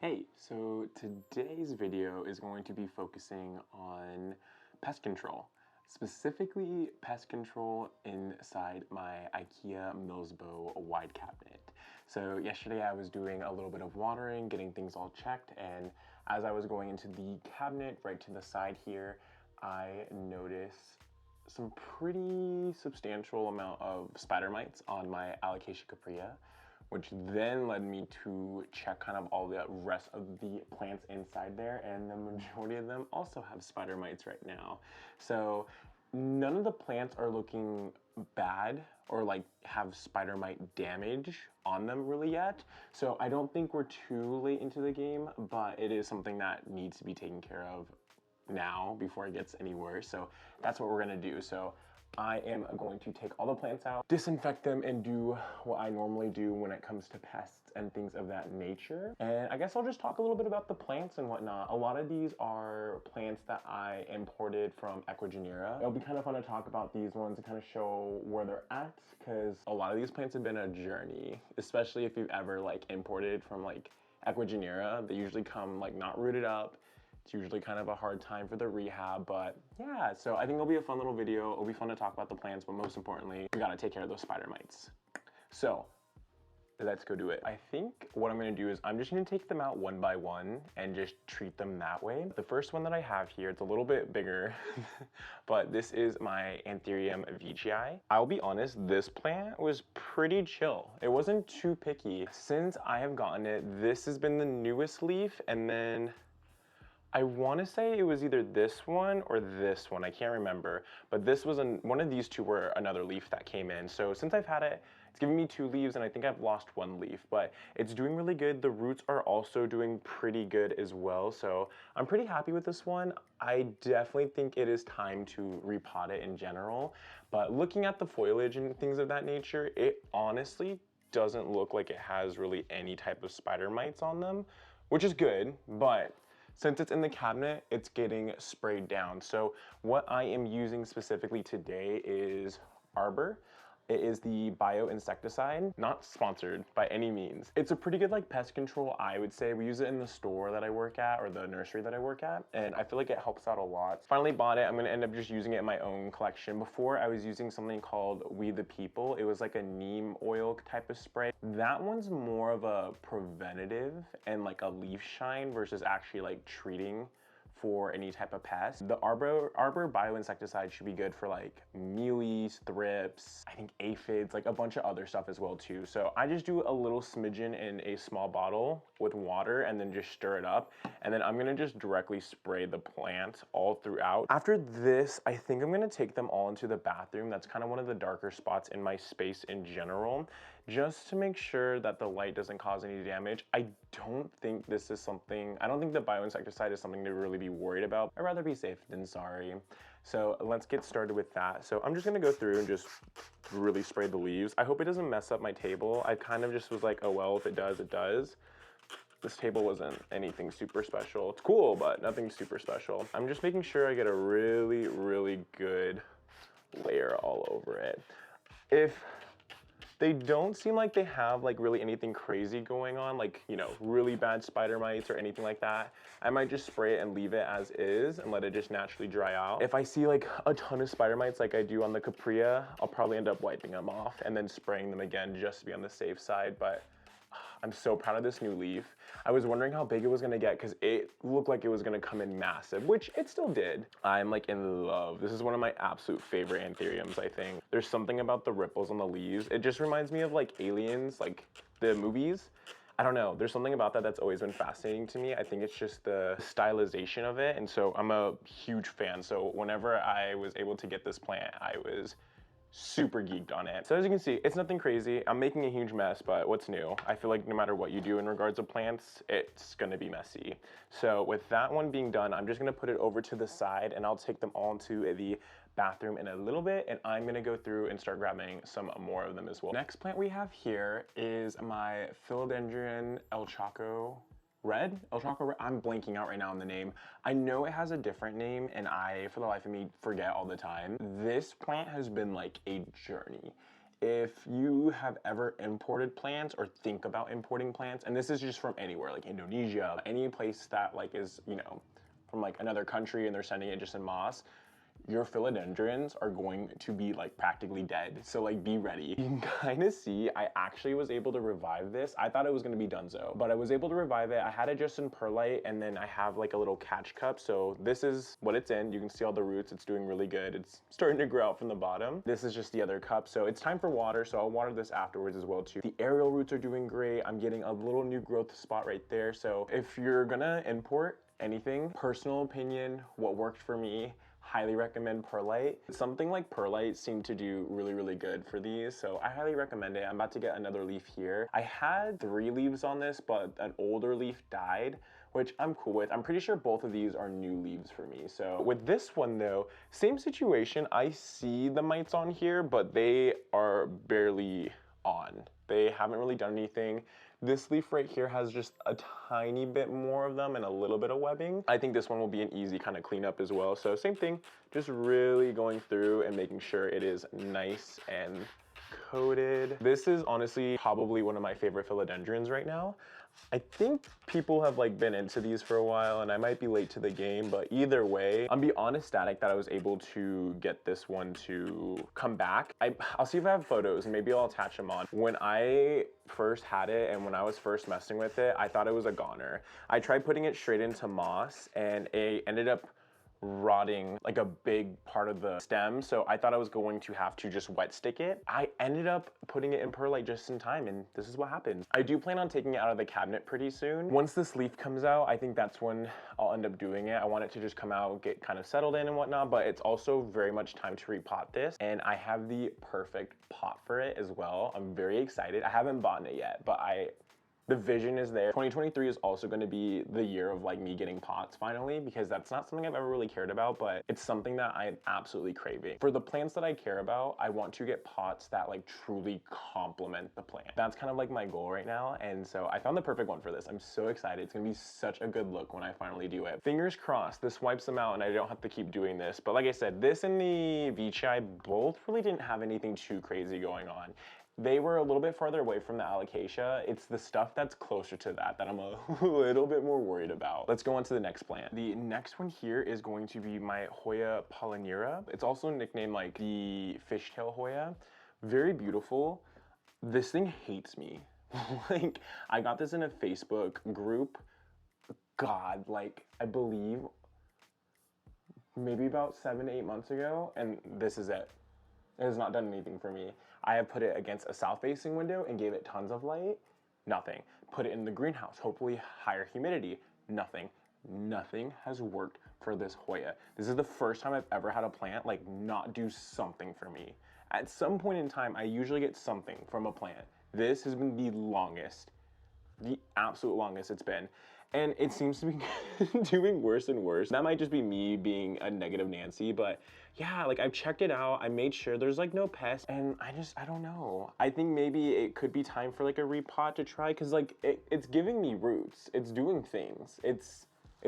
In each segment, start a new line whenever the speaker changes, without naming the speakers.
Hey, so today's video is going to be focusing on pest control, specifically pest control inside my Ikea Millsbow wide cabinet. So yesterday I was doing a little bit of watering, getting things all checked, and as I was going into the cabinet right to the side here, I noticed some pretty substantial amount of spider mites on my Alocasia caprea, which then led me to check kind of all the rest of the plants inside there, and the majority of them also have spider mites right now. So none of the plants are looking bad or like have spider mite damage on them really yet. So I don't think we're too late into the game, but it is something that needs to be taken care of now before it gets any worse. So that's what we're gonna do. So I am going to take all the plants out, disinfect them, and do what I normally do when it comes to pests and things of that nature. And I guess I'll just talk a little bit about the plants and whatnot. A lot of these are plants that I imported from Ecuador. It'll be kind of fun to talk about these ones and kind of show where they're at, because a lot of these plants have been a journey, especially if you've ever like imported from like Ecuador. They usually come like not rooted up. It's usually kind of a hard time for the rehab, but yeah, so I think it'll be a fun little video. It'll be fun to talk about the plants, but most importantly, we gotta take care of those spider mites. So let's go do it. I think what I'm gonna do is I'm just gonna take them out one by one and just treat them that way. The first one that I have here, it's a little bit bigger, but this is my Anthurium veitchii. I'll be honest, this plant was pretty chill. It wasn't too picky. Since I have gotten it, this has been the newest leaf, and then I want to say it was either this one or this one, I can't remember, but this was one of these two were another leaf that came in. So since I've had it, it's giving me 2 leaves, and I think I've lost 1 leaf, but it's doing really good. The roots are also doing pretty good as well, so I'm pretty happy with this one. I definitely think it is time to repot it in general, but looking at the foliage and things of that nature, it honestly doesn't look like it has really any type of spider mites on them, which is good, but since it's in the cabinet, it's getting sprayed down. So what I am using specifically today is Arber. It is the Bio Insecticide, not sponsored by any means. It's a pretty good like pest control, I would say. We use it in the store that I work at, or the nursery that I work at, and I feel like it helps out a lot. Finally bought it. I'm gonna end up just using it in my own collection. Before I was using something called We the People. It was like a neem oil type of spray. That one's more of a preventative and like a leaf shine versus actually like treating for any type of pest. The Arber Bio Insecticide should be good for like mealies, thrips, I think aphids, like a bunch of other stuff as well too. So I just do a little smidgen in a small bottle with water and then just stir it up. And then I'm gonna just directly spray the plant all throughout. After this, I think I'm gonna take them all into the bathroom. That's kind of one of the darker spots in my space in general, just to make sure that the light doesn't cause any damage. I don't think this is something, I don't think the Bio Insecticide is something to really be worried about. I'd rather be safe than sorry. So let's get started with that. So I'm just gonna go through and just really spray the leaves. I hope it doesn't mess up my table. I kind of just was like, oh well, if it does, it does. This table wasn't anything super special. It's cool, but nothing super special. I'm just making sure I get a really, really good layer all over it. If they don't seem like they have like really anything crazy going on, like, you know, really bad spider mites or anything like that, I might just spray it and leave it as is and let it just naturally dry out. If I see like a ton of spider mites like I do on the caprea, I'll probably end up wiping them off and then spraying them again just to be on the safe side. But I'm so proud of this new leaf. I was wondering how big it was gonna get because it looked like it was gonna come in massive, which it still did. I'm like in love. This is one of my absolute favorite anthuriums, I think. There's something about the ripples on the leaves. It just reminds me of like Aliens, like the movies. I don't know, there's something about that that's always been fascinating to me. I think it's just the stylization of it, and so I'm a huge fan. So whenever I was able to get this plant, I was super geeked on it. So as you can see, it's nothing crazy. I'm making a huge mess, but what's new? I feel like no matter what you do in regards to plants, it's gonna be messy. So with that one being done, I'm just gonna put it over to the side, and I'll take them all into the bathroom in a little bit, and I'm gonna go through and start grabbing some more of them as well. Next plant we have here is my Philodendron El Chaco Red? El Chaco Red? I'm blanking out right now on the name. I know it has a different name, and I, for the life of me, forget all the time. This plant has been like a journey. If you have ever imported plants or think about importing plants, and this is just from anywhere, like Indonesia, any place that like is, you know, from like another country and they're sending it just in moss, your philodendrons are going to be like practically dead. So like be ready. You can kind of see I actually was able to revive this. I thought it was going to be donezo, but I was able to revive it. I had it just in perlite, and then I have like a little catch cup. So this is what it's in. You can see all the roots. It's doing really good. It's starting to grow out from the bottom. This is just the other cup. So it's time for water. So I'll water this afterwards as well too. The aerial roots are doing great. I'm getting a little new growth spot right there. So if you're gonna import anything, personal opinion, what worked for me, highly recommend perlite. Something like perlite seemed to do really, really good for these, so I highly recommend it. I'm about to get another leaf here. I had 3 leaves on this, but an older leaf died, which I'm cool with. I'm pretty sure both of these are new leaves for me. So with this one though, same situation. I see the mites on here, but they are barely on. They haven't really done anything. This leaf right here has just a tiny bit more of them and a little bit of webbing. I think this one will be an easy kind of cleanup as well. So same thing, just really going through and making sure it is nice and coated. This is honestly probably one of my favorite philodendrons right now. I think people have like been into these for a while, and I might be late to the game, but either way, I'm beyond ecstatic that I was able to get this one to come back. I'll see if I have photos and maybe I'll attach them on. When I first had it and when I was first messing with it, I thought it was a goner. I tried putting it straight into moss and it ended up rotting like a big part of the stem, so I thought I was going to have to just wet stick it. I ended up putting it in perlite just in time, and this is what happened. I do plan on taking it out of the cabinet pretty soon. Once this leaf comes out, I think that's when I'll end up doing it. I want it to just come out, get kind of settled in and whatnot, but it's also very much time to repot this, and I have the perfect pot for it as well. I'm very excited. I haven't bought it yet, but the vision is there. 2023 is also going to be the year of like me getting pots finally, because that's not something I've ever really cared about, but it's something that I'm absolutely craving. For the plants that I care about, I want to get pots that like truly complement the plant. That's kind of like my goal right now, and so I found the perfect one for this. I'm so excited. It's gonna be such a good look when I finally do it. Fingers crossed this wipes them out and I don't have to keep doing this, but like I said, this and the Vici both really didn't have anything too crazy going on. They were a little bit farther away from the alocasia. It's the stuff that's closer to that I'm a little bit more worried about. Let's go on to the next plant. The next one here is going to be my Hoya polynera. It's also nicknamed like the fishtail Hoya. Very beautiful. This thing hates me. Like, I got this in a Facebook group. God, like, I believe maybe about 7 to 8 months ago, and this is it. It has not done anything for me. I have put it against a south-facing window and gave it tons of light. Nothing. Put it in the greenhouse, hopefully higher humidity. Nothing. Nothing has worked for this Hoya. This is the first time I've ever had a plant like not do something for me. At some point in time, I usually get something from a plant. This has been the longest, the absolute longest it's been. And it seems to be doing worse and worse. That might just be me being a negative Nancy, but yeah, like I've checked it out. I made sure there's like no pests, and I don't know. I think maybe it could be time for like a repot to try, because like it's giving me roots. It's doing things. It's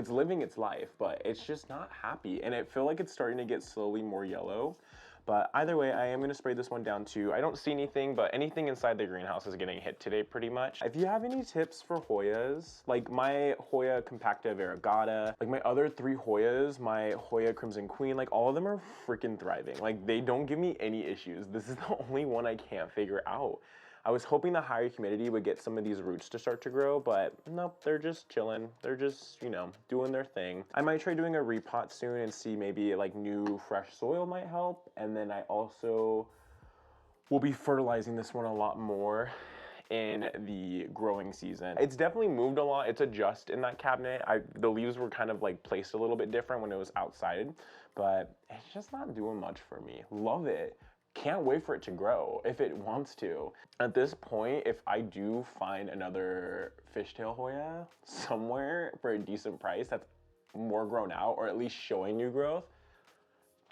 living its life, but it's just not happy. And I feel like it's starting to get slowly more yellow. But either way, I am going to spray this one down too. I don't see anything, but anything inside the greenhouse is getting hit today pretty much. If you have any tips for Hoyas, like my Hoya compacta variegata, like my other 3 Hoyas, my Hoya Crimson Queen, like all of them are freaking thriving. Like they don't give me any issues. This is the only one I can't figure out. I was hoping the higher humidity would get some of these roots to start to grow, but nope, they're just chilling. They're just, you know, doing their thing. I might try doing a repot soon and see maybe like new fresh soil might help. And then I also will be fertilizing this one a lot more in the growing season. It's definitely moved a lot. It's a just in that cabinet. The leaves were kind of like placed a little bit different when it was outside, but it's just not doing much for me. Love it. Can't wait for it to grow if it wants to. At this point, if I do find another fishtail Hoya somewhere for a decent price that's more grown out, or at least showing new growth,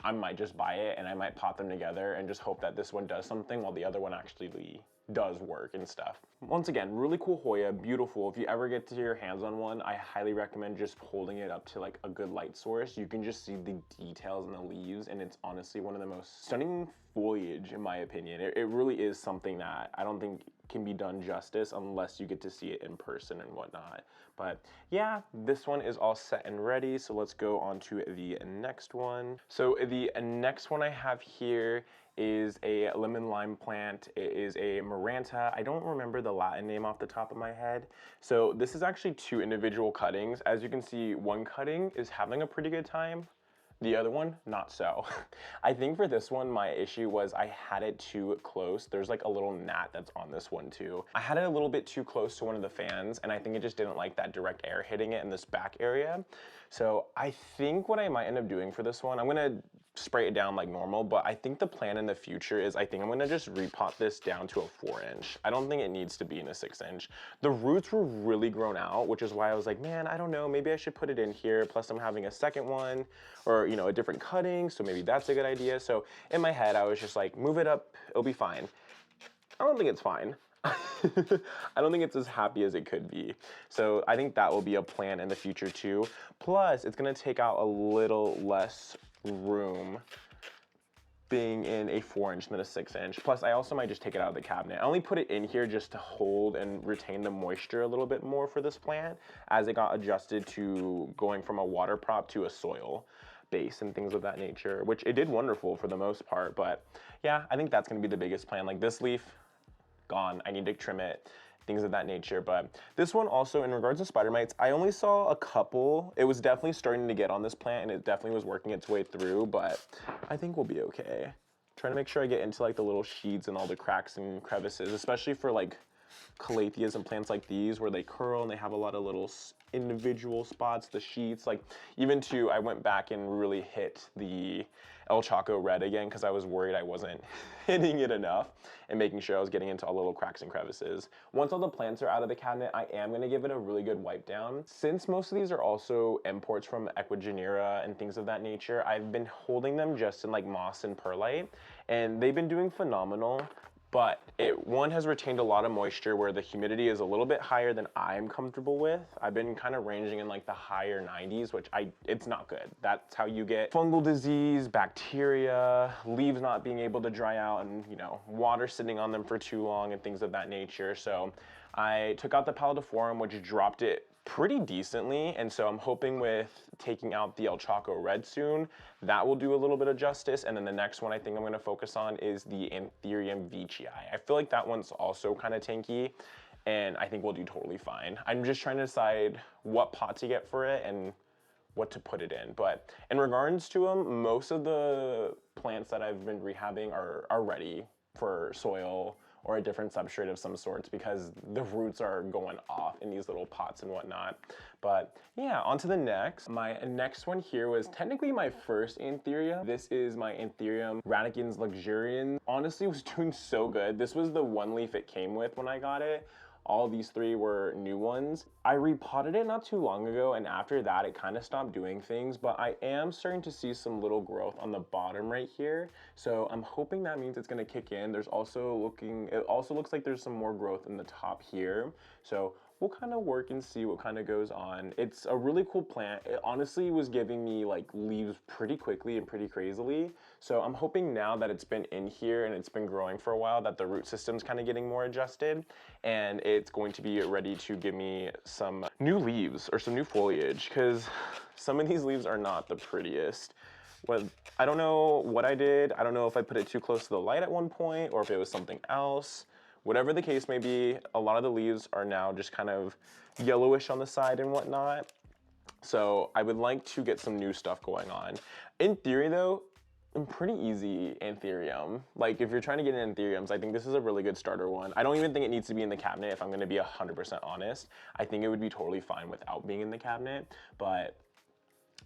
I might just buy it and I might pot them together and just hope that this one does something while the other one actually does work and stuff. Once again, really cool Hoya, beautiful. If you ever get to your hands on one, I highly recommend just holding it up to like a good light source. You can just see the details in the leaves, and it's honestly one of the most stunning foliage in my opinion. It really is something that I don't think can be done justice unless you get to see it in person and whatnot. But yeah, this one is all set and ready. So let's go on to the next one. So the next one I have here is a lemon lime plant. It is a Maranta. I don't remember the Latin name off the top of my head. So this is actually 2 individual cuttings. As you can see, one cutting is having a pretty good time. The other one, not so. I think for this one, my issue was I had it too close. There's like a little gnat that's on this one too. I had it a little bit too close to one of the fans, and I think it just didn't like that direct air hitting it in this back area. So I think what I might end up doing for this one, I'm gonna spray it down like normal, but I think the plan in the future is I think I'm gonna just repot this down to a 4-inch. I don't think it needs to be in a 6-inch. The roots were really grown out, which is why I was like, man, I don't know, maybe I should put it in here. Plus I'm having a second one, or you know, a different cutting, so maybe that's a good idea. So in my head, I was just like, move it up, it'll be fine. I don't think it's fine. I don't think it's as happy as it could be. So I think that will be a plan in the future too. Plus, it's gonna take out a little less room being in a 4-inch than a 6-inch. Plus, I also might just take it out of the cabinet. I only put it in here just to hold and retain the moisture a little bit more for this plant as it got adjusted to going from a water prop to a soil base and things of that nature, which it did wonderful for the most part. But yeah, I think that's gonna be the biggest plan. Like this leaf, gone, I need to trim it, things of that nature. But this one also, in regards to spider mites, I only saw a couple. It was definitely starting to get on this plant and it definitely was working its way through, but I think we'll be okay. Trying to make sure I get into like the little sheets and all the cracks and crevices, especially for like calatheas and plants like these where they curl and they have a lot of little individual spots, the sheets. Like even too, I went back and really hit the El Chaco red again because I was worried I wasn't hitting it enough and making sure I was getting into all the little cracks and crevices. Once all the plants are out of the cabinet, I am going to give it a really good wipe down. Since most of these are also imports from Ecuador and things of that nature, I've been holding them just in like moss and perlite, and they've been doing phenomenal. But one has retained a lot of moisture where the humidity is a little bit higher than I'm comfortable with. I've been kind of ranging in like the higher 90s, which it's not good. That's how you get fungal disease, bacteria, leaves not being able to dry out, and you know, water sitting on them for too long and things of that nature. So I took out the pallidiflorum, which dropped it pretty decently, and so I'm hoping with taking out the El Chaco red soon, that will do a little bit of justice. And then the next one I think I'm going to focus on is the Anthurium veitchii. I feel like that one's also kind of tanky, and I think we'll do totally fine. I'm just trying to decide what pot to get for it and what to put it in. But in regards to them, most of the plants that I've been rehabbing are ready for soil or a different substrate of some sorts because the roots are going off in these little pots and whatnot. But yeah, on to the next. My next one here was technically my first Antheria. This is my Anthurium radicans luxurians. Honestly, it was doing so good. This was the one leaf it came with when I got it. All these 3 were new ones. I repotted it not too long ago, and after that it kind of stopped doing things, but I am starting to see some little growth on the bottom right here. So I'm hoping that means it's gonna kick in. It also looks like there's some more growth in the top here. So we'll kind of work and see what kind of goes on. It's a really cool plant. It honestly was giving me like leaves pretty quickly and pretty crazily. So I'm hoping now that it's been in here and it's been growing for a while that the root system's kind of getting more adjusted and it's going to be ready to give me some new leaves or some new foliage, because some of these leaves are not the prettiest. I don't know what I did. I don't know if I put it too close to the light at one point or if it was something else. Whatever the case may be, a lot of the leaves are now just kind of yellowish on the side and whatnot. So I would like to get some new stuff going on. In theory though, I'm pretty easy Anthurium. Like if you're trying to get in Anthuriums, I think this is a really good starter one. I don't even think it needs to be in the cabinet if I'm gonna be 100% honest. I think it would be totally fine without being in the cabinet, but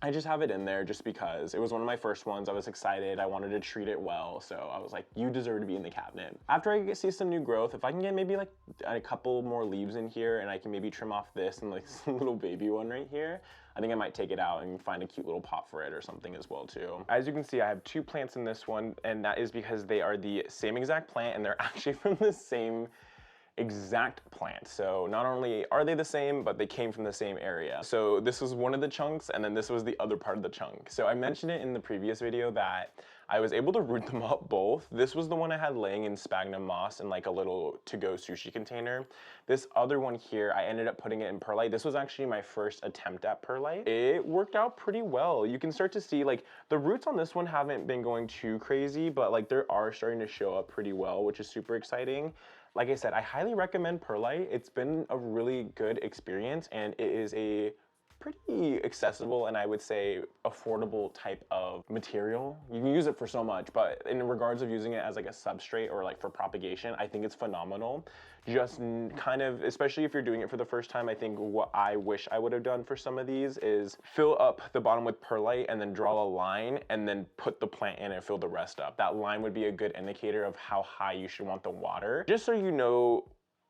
I just have it in there just because it was one of my first ones. I was excited. I wanted to treat it well. So I was like, you deserve to be in the cabinet. After I see some new growth, if I can get maybe like a couple more leaves in here and I can maybe trim off this and like some little baby one right here, I think I might take it out and find a cute little pot for it or something as well too. As you can see, I have 2 plants in this one, and that is because they are the same exact plant and they're actually from the same exact plant. So not only are they the same, but they came from the same area. So this was one of the chunks, and then this was the other part of the chunk. So I mentioned it in the previous video that I was able to root them up both. This was the one I had laying in sphagnum moss in like a little to-go sushi container. This other one here, I ended up putting it in perlite. This was actually my first attempt at perlite. It worked out pretty well. You can start to see like the roots on this one haven't been going too crazy, but like they are starting to show up pretty well, which is super exciting. Like I said, I highly recommend perlite. It's been a really good experience, and it is a pretty accessible and I would say affordable type of material. You can use it for so much, but in regards of using it as like a substrate or like for propagation, I think it's phenomenal. Just kind of, especially if you're doing it for the first time, I think what I wish I would have done for some of these is fill up the bottom with perlite and then draw a line and then put the plant in and fill the rest up. That line would be a good indicator of how high you should want the water, just so you know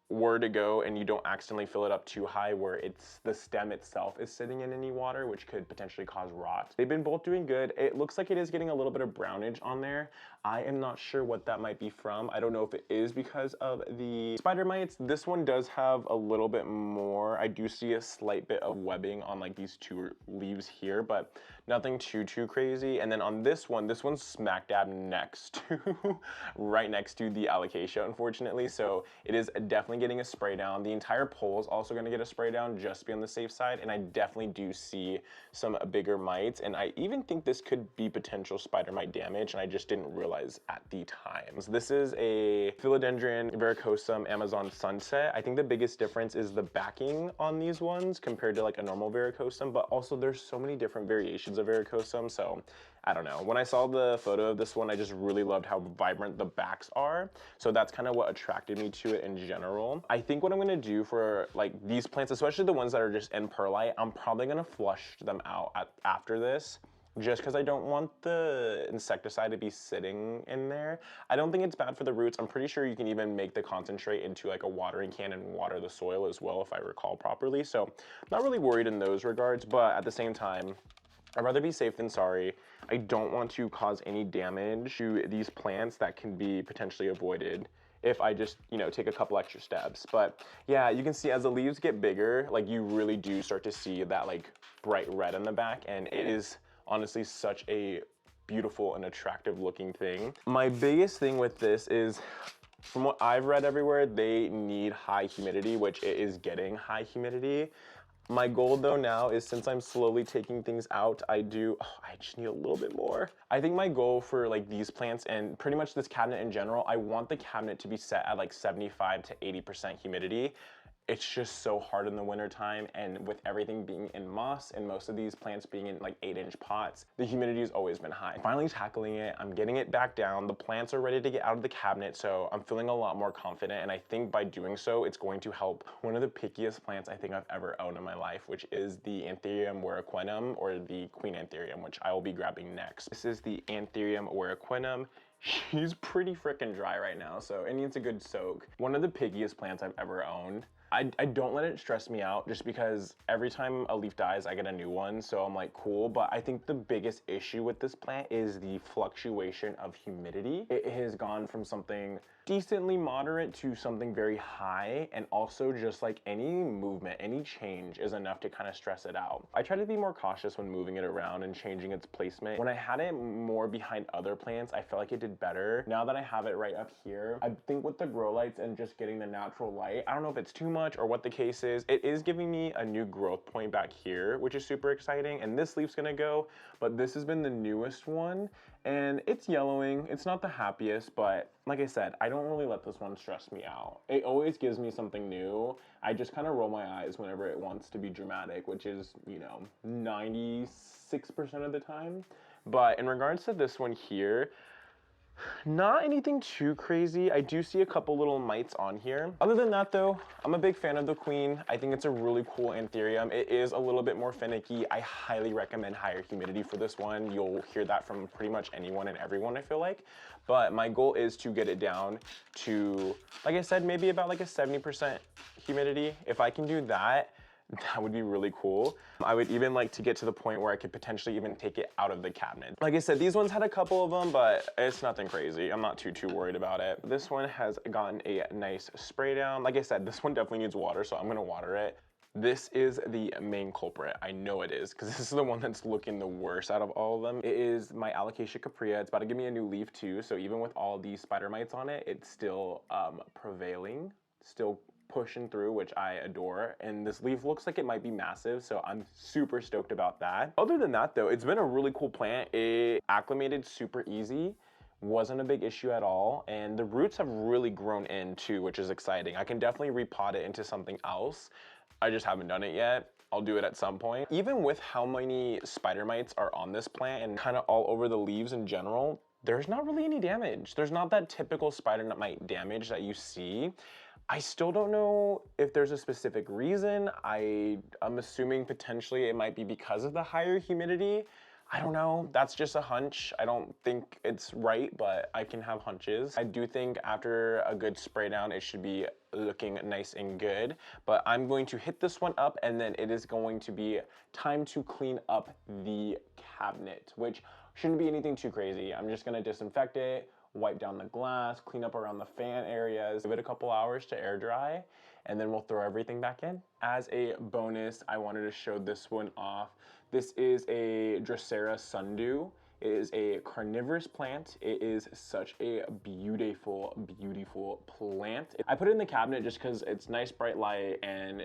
where to go and you don't accidentally fill it up too high where it's the stem itself is sitting in any water, which could potentially cause rot. They've been both doing good. It looks like it is getting a little bit of brownage on there. I am not sure what that might be from. I don't know if it is because of the spider mites. This one does have a little bit more. I do see a slight bit of webbing on like these 2 leaves here, but nothing too crazy. And then on this one's smack dab next to, right next to the alocasia, unfortunately. So it is definitely getting a spray down. The entire pole is also gonna get a spray down just to be on the safe side. And I definitely do see some bigger mites. And I even think this could be potential spider mite damage, and I just didn't realize at the time. So this is a Philodendron verrucosum Amazon Sunset. I think the biggest difference is the backing on these ones compared to like a normal verrucosum, but also there's so many different variations of verrucosum. So I don't know. When I saw the photo of this one, I just really loved how vibrant the backs are. So that's kind of what attracted me to it in general. I think what I'm gonna do for like these plants, especially the ones that are just in perlite, I'm probably gonna flush them out after this, just because I don't want the insecticide to be sitting in there. I don't think it's bad for the roots. I'm pretty sure you can even make the concentrate into like a watering can and water the soil as well, if I recall properly. So not really worried in those regards, but at the same time, I'd rather be safe than sorry. I don't want to cause any damage to these plants that can be potentially avoided if I just, you know, take a couple extra steps. But yeah, you can see as the leaves get bigger, like you really do start to see that like bright red in the back, and it is honestly such a beautiful and attractive looking thing. My biggest thing with this is, from what I've read everywhere, they need high humidity, which it is getting high humidity. My goal though now is, since I'm slowly taking things out, I just need a little bit more. I think my goal for like these plants and pretty much this cabinet in general, I want the cabinet to be set at like 75 to 80% humidity. It's just so hard in the winter time, and with everything being in moss and most of these plants being in like 8-inch pots, the humidity has always been high. Finally tackling it, I'm getting it back down. The plants are ready to get out of the cabinet, so I'm feeling a lot more confident, and I think by doing so, it's going to help one of the pickiest plants I think I've ever owned in my life, which is the Anthurium werequinum, or the Queen Anthurium, which I will be grabbing next. This is the Anthurium werequinum. She's pretty freaking dry right now, so it needs a good soak. One of the pickiest plants I've ever owned. I don't let it stress me out, just because every time a leaf dies, I get a new one. So I'm like, cool. But I think the biggest issue with this plant is the fluctuation of humidity. It has gone from something decently moderate to something very high, and also just like any movement, any change is enough to kind of stress it out. I try to be more cautious when moving it around and changing its placement. When I had it more behind other plants, I felt like it did better. Now that I have it right up here, I think with the grow lights and just getting the natural light, I don't know if it's too much or what the case is, it is giving me a new growth point back here, which is super exciting. And this leaf's gonna go, but this has been the newest one, and it's yellowing. It's not the happiest, but like I said, I don't really let this one stress me out. It always gives me something new. I just kind of roll my eyes whenever it wants to be dramatic, which is, you know, 96% of the time. But in regards to this one here, Not anything too crazy. I do see a couple little mites on here. Other than that though, I'm a big fan of the queen. I think it's a really cool anthurium. It is a little bit more finicky. I highly recommend higher humidity for this one. You'll hear that from pretty much anyone and everyone, I feel like. But my goal is to get it down to, like I said, maybe about like a 70% humidity. If I can do that, that would be really cool. I would even like to get to the point where I could potentially even take it out of the cabinet. Like I said, these ones had a couple of them, but it's nothing crazy. I'm not too worried about it. This one has gotten a nice spray down. Like I said, this one definitely needs water, so I'm gonna water it. This is the main culprit. I know it is, because this is the one that's looking the worst out of all of them. It is my Alocasia caprea. It's about to give me a new leaf too, so even with all these spider mites on it, it's still prevailing, still pushing through, which I adore. And this leaf looks like it might be massive, so I'm super stoked about that. Other than that though, it's been a really cool plant. It acclimated super easy, wasn't a big issue at all, and the roots have really grown in too, which is exciting. I can definitely repot it into something else. I just haven't done it yet. I'll do it at some point. Even with how many spider mites are on this plant and kind of all over the leaves in general, there's not really any damage. There's not that typical spider mite damage that you see. I still don't know if there's a specific reason. I'm assuming potentially it might be because of the higher humidity. I don't know, that's just a hunch. I don't think it's right, but I can have hunches. I do think after a good spray down, it should be looking nice and good, but I'm going to hit this one up and then it is going to be time to clean up the cabinet, which shouldn't be anything too crazy. I'm just gonna disinfect it, wipe down the glass, clean up around the fan areas, give it a couple hours to air dry, and then we'll throw everything back in. As a bonus, I wanted to show this one off. This is a Drosera sundew. It is a carnivorous plant. It is such a beautiful, beautiful plant. I put it in the cabinet just because it's nice bright light and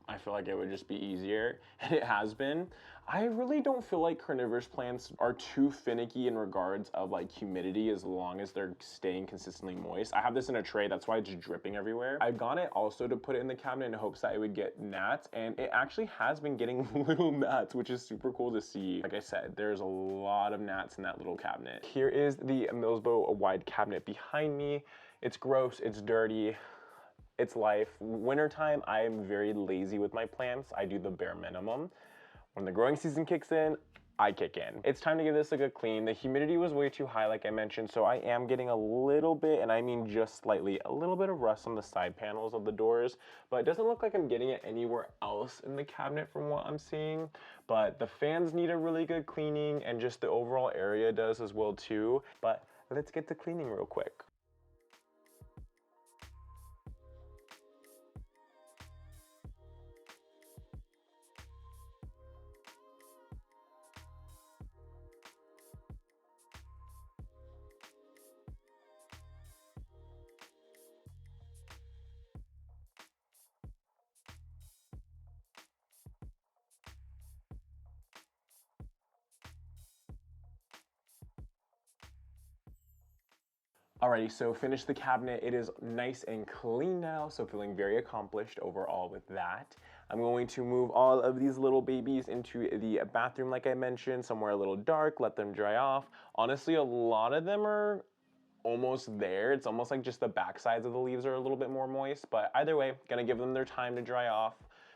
I feel like it would just be easier, and it has been. I really don't feel like carnivorous plants are too finicky in regards of like humidity as long as they're staying consistently moist. I have this in a tray, that's why it's dripping everywhere. I got it also to put it in the cabinet in hopes that it would get gnats, and it actually has been getting little gnats, which is super cool to see. Like I said, there's a lot of gnats in that little cabinet. Here is the Millsbo wide cabinet behind me. It's gross, it's dirty. It's life. Wintertime, I am very lazy with my plants. I do the bare minimum. When the growing season kicks in, I kick in. It's time to give this a good clean. The humidity was way too high, like I mentioned, so I am getting a little bit, and I mean just slightly, a little bit of rust on the side panels of the doors, but it doesn't look like I'm getting it anywhere else in the cabinet from what I'm seeing. But the fans need a really good cleaning, and just the overall area does as well too. But let's get to cleaning real quick. Alrighty, so finished the cabinet. It is nice and clean now, so feeling very accomplished overall with that. I'm going to move all of these little babies into the bathroom like I mentioned, somewhere a little dark, let them dry off. Honestly, a lot of them are almost there. It's almost like just the back sides of the leaves are a little bit more moist, but either way, gonna give them their time to dry off.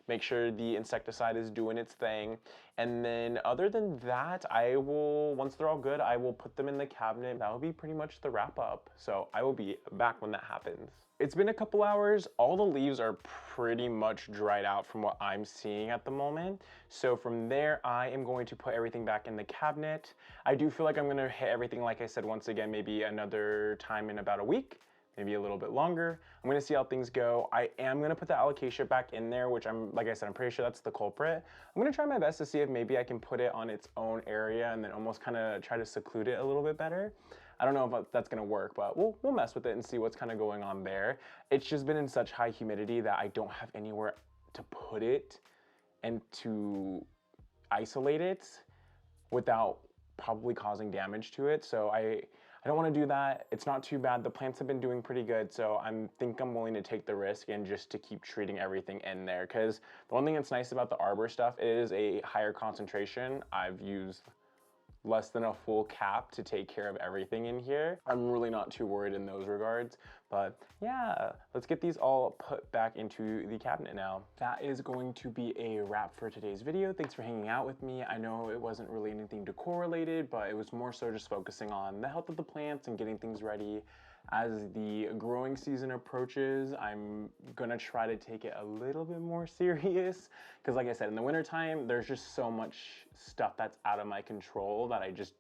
Make sure the insecticide is doing its thing. And then other than that, I will, once they're all good, I will put them in the cabinet. That will be pretty much the wrap up. So I will be back when that happens. It's been a couple hours. All the leaves are pretty much dried out from what I'm seeing at the moment. So from there, I am going to put everything back in the cabinet. I do feel like I'm gonna hit everything, like I said, once again, maybe another time in about a week, maybe a little bit longer. I'm gonna see how things go. I am gonna put the alocasia back in there, which like I said, I'm pretty sure that's the culprit. I'm gonna try my best to see if maybe I can put it on its own area and then almost kind of try to seclude it a little bit better. I don't know if that's gonna work, but we'll mess with it and see what's kind of going on there. It's just been in such high humidity that I don't have anywhere to put it and to isolate it without probably causing damage to it. So I don't want to do that. It's not too bad. The plants have been doing pretty good, so I think I'm willing to take the risk and just to keep treating everything in there. Because the one thing that's nice about the Arber stuff, it is a higher concentration. I've used less than a full cap to take care of everything in here. I'm really not too worried in those regards, but yeah, let's get these all put back into the cabinet now. That is going to be a wrap for today's video. Thanks for hanging out with me. I know it wasn't really anything decor related, but it was more so just focusing on the health of the plants and getting things ready. As the growing season approaches, I'm gonna try to take it a little bit more serious, because like I said, in the wintertime, there's just so much stuff that's out of my control that I just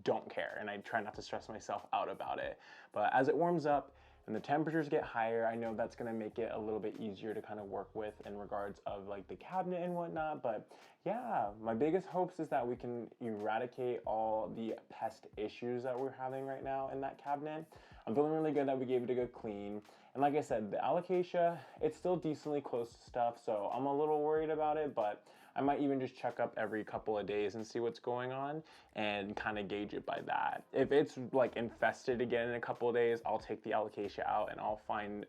don't care, and I try not to stress myself out about it. But as it warms up and the temperatures get higher, I know that's gonna make it a little bit easier to kind of work with in regards of like the cabinet and whatnot. But yeah, my biggest hopes is that we can eradicate all the pest issues that we're having right now in that cabinet. I'm feeling really good that we gave it a good clean. And like I said, the alocasia, it's still decently close to stuff, so I'm a little worried about it, but I might even just check up every couple of days and see what's going on and kind of gauge it by that. If it's like infested again in a couple of days, I'll take the alocasia out and I'll find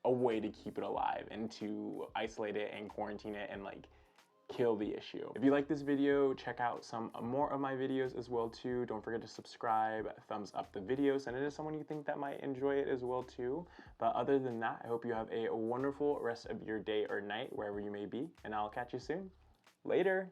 a way to keep it alive and to isolate it and quarantine it and like kill the issue. If you like this video, check out some more of my videos as well too. Don't forget to subscribe, thumbs up the video, send it to someone you think that might enjoy it as well too. But other than that, I hope you have a wonderful rest of your day or night, wherever you may be, and I'll catch you soon. Later.